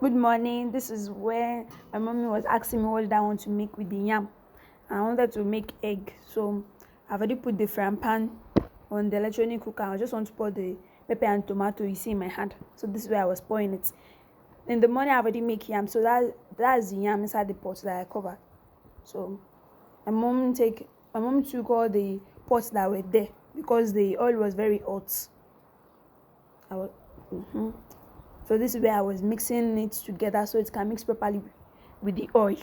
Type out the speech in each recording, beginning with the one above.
Good morning. This is where my mommy was asking me what did I want to make with the yam. I wanted to make egg, so I've already put the frying pan on the electronic cooker. I just want to pour the pepper and tomato you see in my hand. So this is where I was pouring it. In the morning, I've already make yam, so that's the yam inside the pot that I covered. So my mom took all the pots that were there because the oil was very hot. So this is where I was mixing it together so it can mix properly with the oil.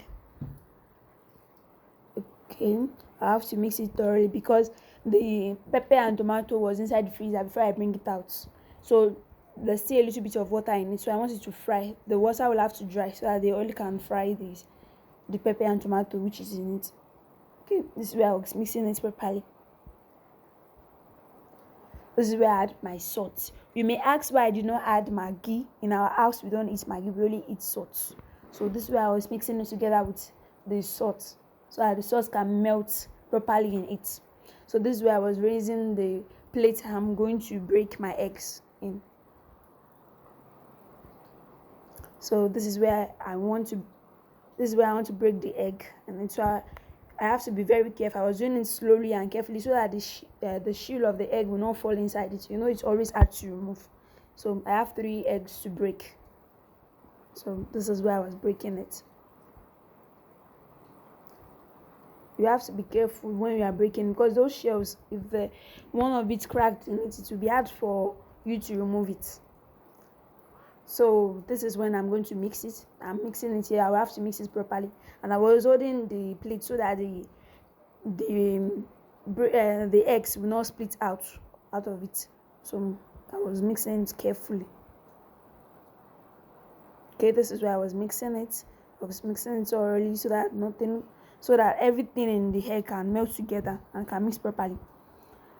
Okay, I have to mix it thoroughly because the pepper and tomato was inside the freezer before I bring it out. So there's still a little bit of water in it, so I want it to fry. The water will have to dry so that the oil can fry the pepper and tomato which is in it. Okay, this is where I was mixing it properly. This is where I add my salt. You may ask why I did not add Maggi. In our house, we don't eat Maggi, we only eat salt. So this is where I was mixing it together with the salt so that the salt can melt properly in it. So this is where I was raising the plate I'm going to break my eggs in. So this is where I want to break the egg, and it's why I have to be very careful. I was doing it slowly and carefully so that the shell of the egg will not fall inside it. You know, it's always hard to remove. So I have 3 eggs to break. So this is where I was breaking it. You have to be careful when you are breaking because those shells, if one of it cracked in it, it will be hard for you to remove it. So this is when I'm going to mix it. I'm mixing it here. I will have to mix it properly, and I was holding the plate so that the eggs will not split out of it. So I was mixing it carefully. Okay, this is where I was mixing it. I was mixing it thoroughly so that everything in the egg can melt together and can mix properly.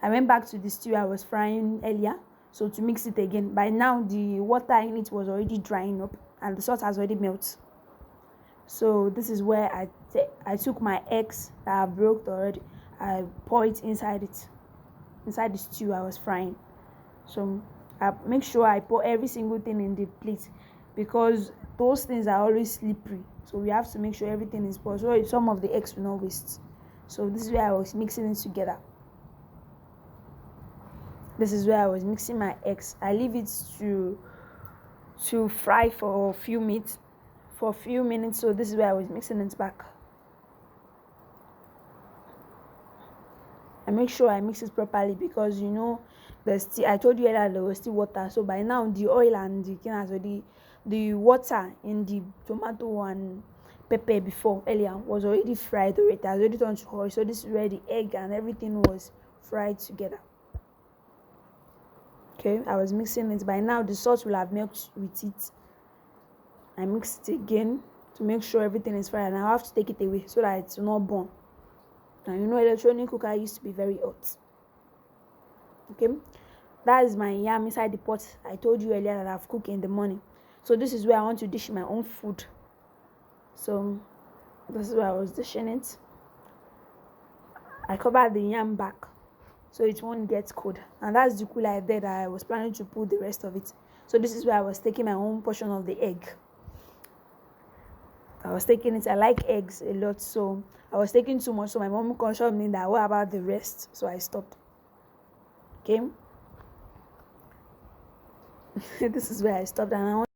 I went back to the stew I was frying earlier. So to mix it again, by now the water in it was already drying up and the salt has already melted. So this is where I took my eggs that I broke already. I pour it inside the stew I was frying. So I make sure I pour every single thing in the plate because those things are always slippery. So we have to make sure everything is poured so some of the eggs will not waste. So this is where I was mixing it together. This is where I was mixing my eggs. I leave it to fry for a few minutes. So this is where I was mixing it back. I make sure I mix it properly because you know I told you earlier there was still water. So by now the oil and the water in the tomato and pepper before earlier was already fried already. It has already turned to oil. So this is where the egg and everything was fried together. Okay, I was mixing it. By now the salt will have melted with it. I mixed it again to make sure everything is fried, and I have to take it away so that it will not burn. And you know, electronic cooker used to be very hot. Okay, that is my yam inside the pot I told you earlier that I've cooked in the morning. So this is where I want to dish my own food. So this is where I was dishing it. I covered the yam back so it won't get cold, and that's the cooler there that I was planning to put the rest of it. So this is where I was taking my own portion of the egg. I was taking it. I like eggs a lot, so I was taking too much. So my mom cautioned me that what about the rest? So I stopped. Okay. This is where I stopped, and